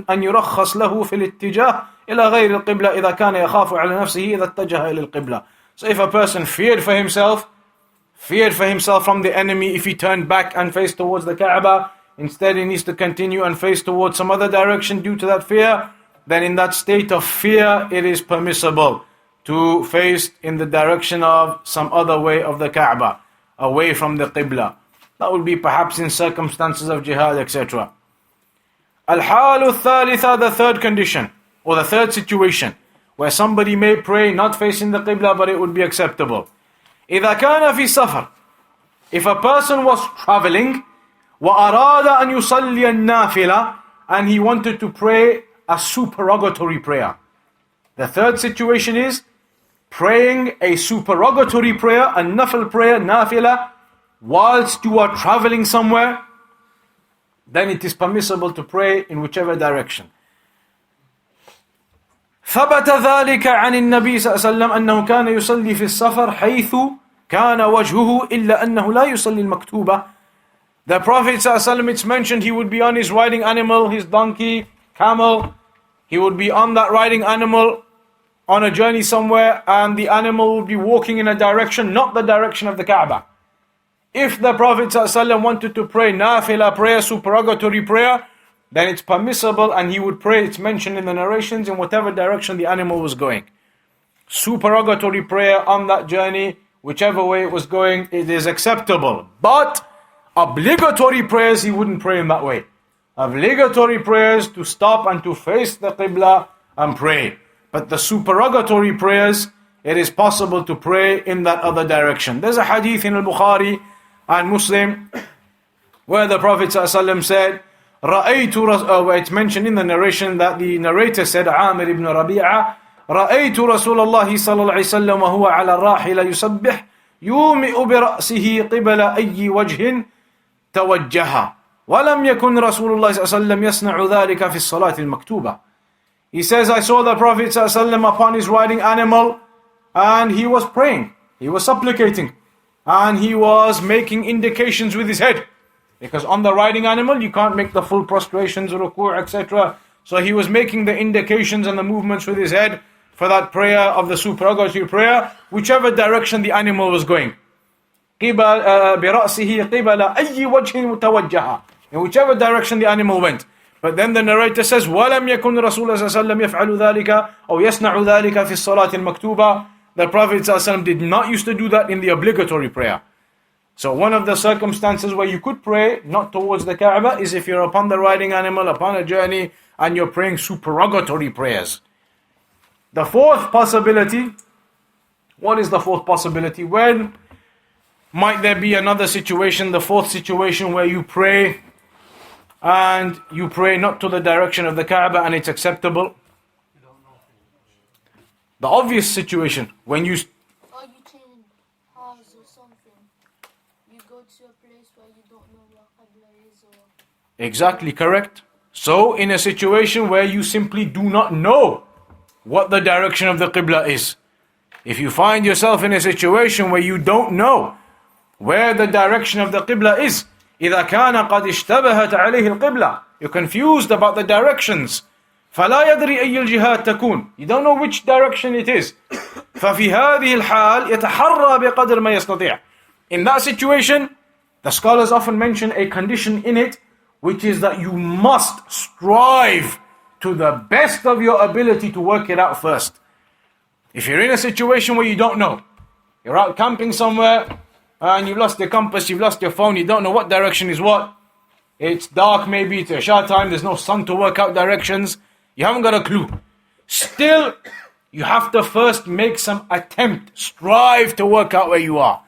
أن يرخص له في الاتجاه إلى غير القبلة إذا كان يخاف على نفسه إذا اتجه إلى القبلة. So if a person feared for himself from the enemy, if he turned back and faced towards the Kaaba, instead he needs to continue and face towards some other direction due to that fear, then in that state of fear it is permissible. to face in the direction of some other way of the Kaaba, away from the Qibla. That would be perhaps in circumstances of jihad, etc. Al-Halu Thalitha, the third condition, or the third situation, where somebody may pray not facing the Qibla, but it would be acceptable. إذا كان في سفر, if a person was traveling, وأراد أن يصلي النافلة, and he wanted to pray a supererogatory prayer. The third situation is praying a supererogatory prayer, a nafil prayer, nafila, whilst you are traveling somewhere, then it is permissible to pray in whichever direction. ثبت ذلك عن النبي صلى الله عليه وسلم أنه كان يصلي في السفر حيث كان وجهه إلا أنه لا يصلي المكتوبة. The Prophet صلى الله عليه وسلم, it's mentioned he would be on his riding animal, his donkey, camel. He would be on that riding animal on a journey somewhere, and the animal would be walking in a direction, not the direction of the Kaaba. If the Prophet ﷺ wanted to pray nafila prayer, supererogatory prayer, then it's permissible, and he would pray, it's mentioned in the narrations, in whatever direction the animal was going. Supererogatory prayer on that journey, whichever way it was going, it is acceptable. But obligatory prayers, he wouldn't pray in that way. Obligatory prayers to stop and to face the Qibla and pray. But the supererogatory prayers, it is possible to pray in that other direction. There's a hadith in Al-Bukhari and Muslim where the Prophet ﷺ said, where it's mentioned in the narration that the narrator said, Amir ibn Rabi'a, رأيت رسول الله صلى الله عليه وسلم وهو على الراحلة يسبح يومئ برأسه قبل أي وجه توجه ولم يكن رسول الله صلى الله عليه وسلم يصنع ذلك في الصلاة المكتوبة. He says, I saw the Prophet ﷺ upon his riding animal, and he was praying, he was supplicating, and he was making indications with his head. Because on the riding animal, you can't make the full prostrations, ruku', etc. So he was making the indications and the movements with his head for that prayer of the supererogatory prayer, whichever direction the animal was going. برأسه قبل أي وجه متوجه, in whichever direction the animal went. But then the narrator says, وَلَمْ يَكُنْ رَسُولُ صلى الله عليه وسلم يفعل ذلك أو يصنع ذلك في الصلاة المكتوبة. The Prophet ﷺ did not used to do that in the obligatory prayer. So one of the circumstances where you could pray not towards the Kaaba is if you're upon the riding animal, upon a journey, and you're praying supererogatory prayers. The fourth possibility, what is the fourth possibility? When might there be another situation, the fourth situation, where you pray and you pray not to the direction of the Kaaba and it's acceptable? The obvious situation, when you... Or you change house or something. You go to a place where you don't know where Qibla is or... Exactly correct. So, in a situation where you simply do not know what the direction of the Qibla is. If you find yourself in a situation where you don't know where the direction of the Qibla is, إِذَا كَانَ قَدْ اشْتَبَهَتْ عَلَيْهِ الْقِبْلَةِ, you're confused about the directions. فَلَا يَدْرِي أَيِّ الْجِهَاتِ تَكُونَ, you don't know which direction it is. فَفِي هَذِهِ الْحَالِ يَتَحَرَّى بِقَدْرِ مَا يَسْتَطِيعُ. In that situation, the scholars often mention a condition in it, which is that you must strive to the best of your ability to work it out first. If you're in a situation where you don't know, you're out camping somewhere, and you've lost your compass, you've lost your phone, you don't know what direction is what. It's dark maybe, it's Isha time, there's no sun to work out directions. You haven't got a clue. Still, you have to first make some attempt, strive to work out where you are.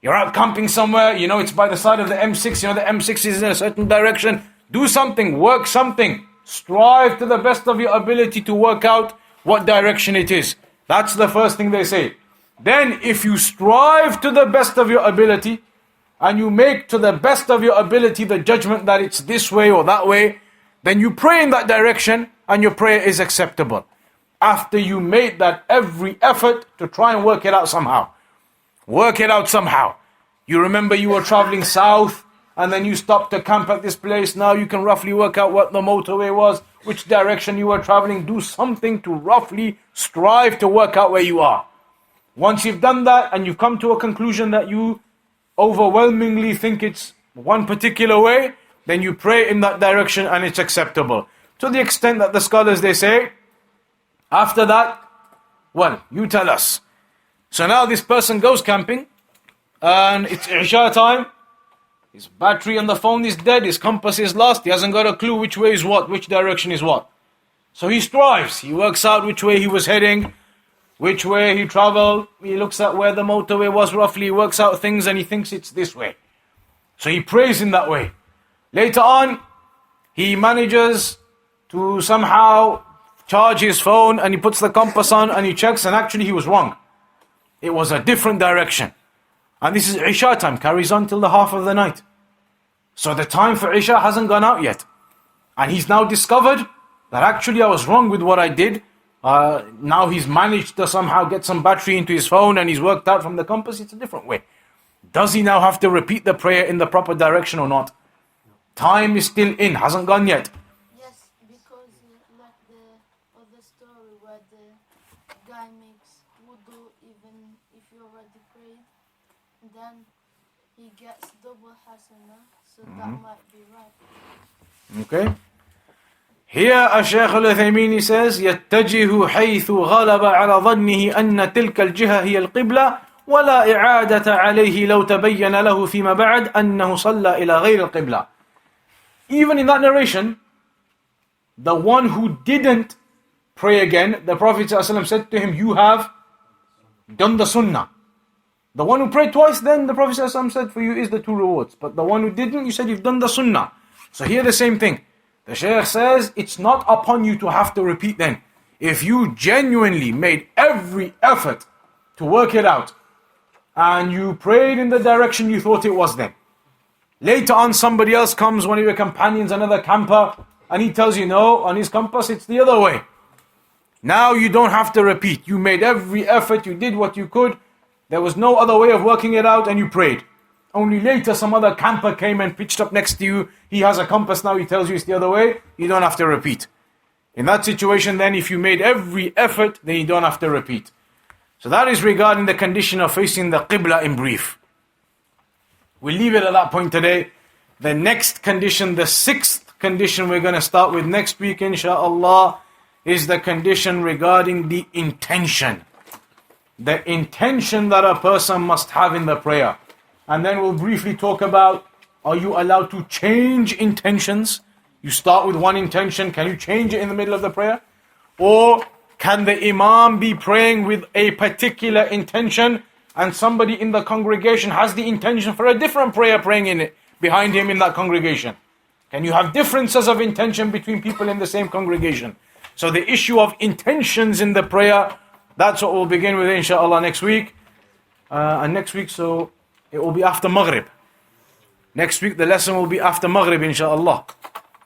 You're out camping somewhere, you know it's by the side of the M6, you know the M6 is in a certain direction. Do something, work something. Strive to the best of your ability to work out what direction it is. That's the first thing they say. Then if you strive to the best of your ability, and you make to the best of your ability the judgment that it's this way or that way, then you pray in that direction and your prayer is acceptable. After you made that every effort to try and work it out somehow. Work it out somehow. You remember you were traveling south and then you stopped to camp at this place. Now you can roughly work out what the motorway was, which direction you were traveling. Do something to roughly strive to work out where you are. Once you've done that and you've come to a conclusion that you overwhelmingly think it's one particular way, then you pray in that direction and it's acceptable. To the extent that the scholars, they say, after that, Well, you tell us. So now this person goes camping, and it's Isha time. His battery on the phone is dead, his compass is lost, he hasn't got a clue which way is what, which direction is what. So he strives, he works out which way he was heading, which way he traveled, he looks at where the motorway was roughly, he works out things and he thinks it's this way. So he prays in that way. Later on, he manages to somehow charge his phone and he puts the compass on and he checks and actually he was wrong. It was a different direction. And this is Isha time, carries on till the half of the night. So the time for Isha hasn't gone out yet. And he's now discovered that actually I was wrong with what I did. Now he's managed to somehow get some battery into his phone and he's worked out from the compass it's a different way. Does he now have to repeat the prayer in the proper direction or not? Time is still in, hasn't gone yet. Yes, because like the other story where the guy makes wudu even if you already prayed, then he gets double hasana, so that might be right. Okay. Here الشيخ العثيمين says يتجه حيث غلب على ظنه أن تلك الجهة هي القبلة ولا إعادة عليه لو تبين له فيما بعد أنه صلى إلى غير القبلة. Even in that narration, the one who didn't pray again, the Prophet ﷺ said to him, you have done the sunnah. The one who prayed twice, then the Prophet ﷺ said for you is the two rewards. But the one who didn't, you said you've done the sunnah. So here the same thing. The Shaykh says, it's not upon you to have to repeat then. If you genuinely made every effort to work it out, and you prayed in the direction you thought it was then. Later on somebody else comes, one of your companions, another camper, and he tells you no, on his compass it's the other way. Now you don't have to repeat. You made every effort, you did what you could. There was no other way of working it out and you prayed. Only later some other camper came and pitched up next to you. He has a compass now, he tells you it's the other way. You don't have to repeat. In that situation then, if you made every effort, then you don't have to repeat. So that is regarding the condition of facing the Qibla in brief. We'll leave it at that point today. The next condition, the sixth condition we're going to start with next week insha'Allah, is the condition regarding the intention. The intention that a person must have in the prayer. And then we'll briefly talk about, are you allowed to change intentions? You start with one intention, can you change it in the middle of the prayer? Or can the Imam be praying with a particular intention and somebody in the congregation has the intention for a different prayer praying in it behind him in that congregation? Can you have differences of intention between people in the same congregation? So the issue of intentions in the prayer, that's what we'll begin with inshallah next week. And next week, so it will be after Maghrib. Next week the lesson will be after Maghrib inshallah.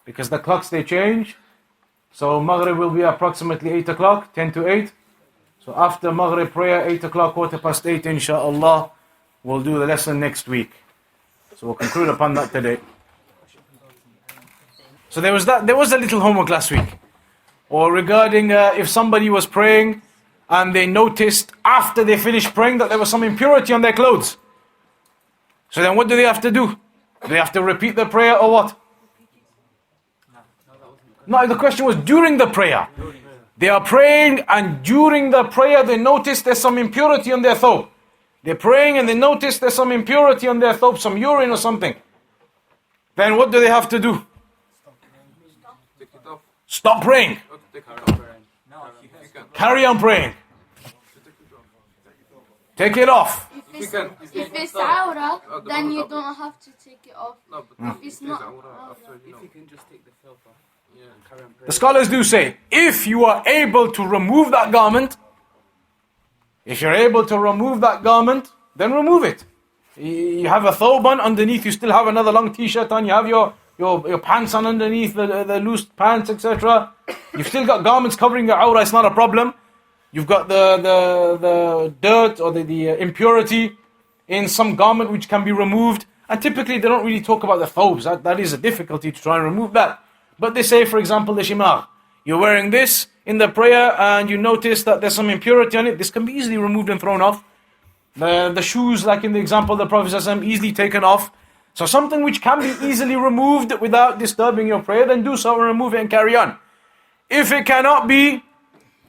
Because the clocks they change. So Maghrib will be approximately 8 o'clock, 10 to 8. So after Maghrib prayer, 8 o'clock, 8:15 inshallah, we'll do the lesson next week. So we'll conclude upon that today. So there was a little homework last week. Or regarding if somebody was praying and they noticed after they finished praying that there was some impurity on their clothes. So then what do they have to do? Do they have to repeat the prayer or what? No, the question was during the prayer. They are praying and during the prayer they notice there's some impurity on their thobe. They're praying and they notice there's some impurity on their thobe, some urine or something. Then what do they have to do? Stop praying. Carry on praying. Take it off. If it's awra, then you don't have to take it off. If it's not awra, If you can just take the filth off. The scholars do say, if you are able to remove that garment, then remove it. You have a thobe on underneath, you still have another long t-shirt on, you have your pants on underneath, the loose pants, etc. You've still got garments covering your awra, it's not a problem. You've got the dirt or the impurity in some garment which can be removed. And typically they don't really talk about the thobes, that is a difficulty to try and remove that. But they say, for example, the shimar. You're wearing this in the prayer and you notice that there's some impurity on it. This can be easily removed and thrown off. The shoes, like in the example of the Prophet ﷺ, easily taken off. So something which can be easily removed without disturbing your prayer, then do so and remove it and carry on. If it cannot be,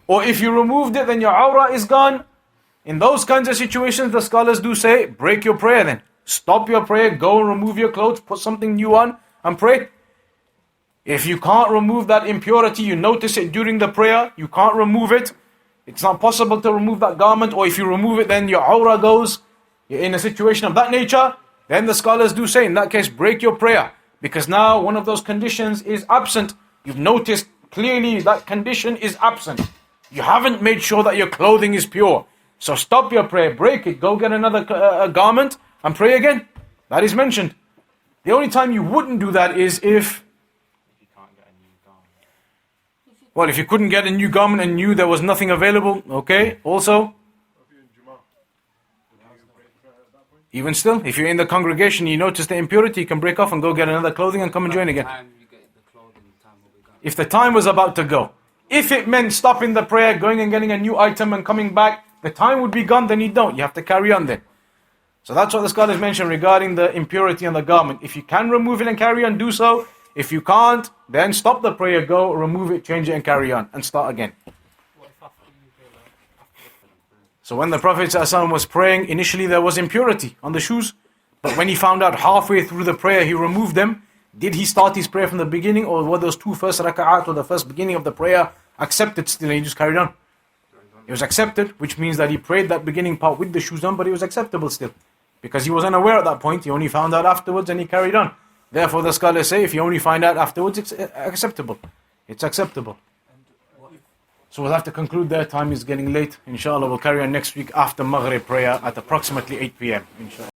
Or if you removed it, then your awrah is gone. In those kinds of situations, the scholars do say, break your prayer then. Stop your prayer, go and remove your clothes, put something new on and pray. If you can't remove that impurity, you notice it during the prayer, you can't remove it, it's not possible to remove that garment, or if you remove it then your awrah goes, you're in a situation of that nature, then the scholars do say, in that case, break your prayer. Because now one of those conditions is absent. You've noticed clearly that condition is absent. You haven't made sure that your clothing is pure. So stop your prayer, break it, go get another garment and pray again. That is mentioned. The only time you wouldn't do that is if you can't get a new garment. well, if you couldn't get a new garment and knew there was nothing available, okay, also. Even still, if you're in the congregation, you notice the impurity, you can break off and go get another clothing and come and join again. Time you get the clothing, the time will be gone. If the time was about to go. If it meant stopping the prayer, going and getting a new item and coming back, the time would be gone, then you don't. You have to carry on then. So that's what the scholars mentioned regarding the impurity on the garment. If you can remove it and carry on, do so. If you can't, then stop the prayer, go, remove it, change it and carry on and start again. So when the Prophet ﷺ was praying, initially there was impurity on the shoes. But when he found out halfway through the prayer, he removed them. Did he start his prayer from the beginning, or were those two first raka'at or the first beginning of the prayer accepted still and he just carried on? It was accepted, which means that he prayed that beginning part with the shoes on, but it was acceptable still. Because he was unaware at that point, he only found out afterwards and he carried on. Therefore the scholars say, if you only find out afterwards, it's acceptable. It's acceptable. So we'll have to conclude there, time is getting late. Inshallah, we'll carry on next week after Maghrib prayer at approximately 8 p.m. Inshallah.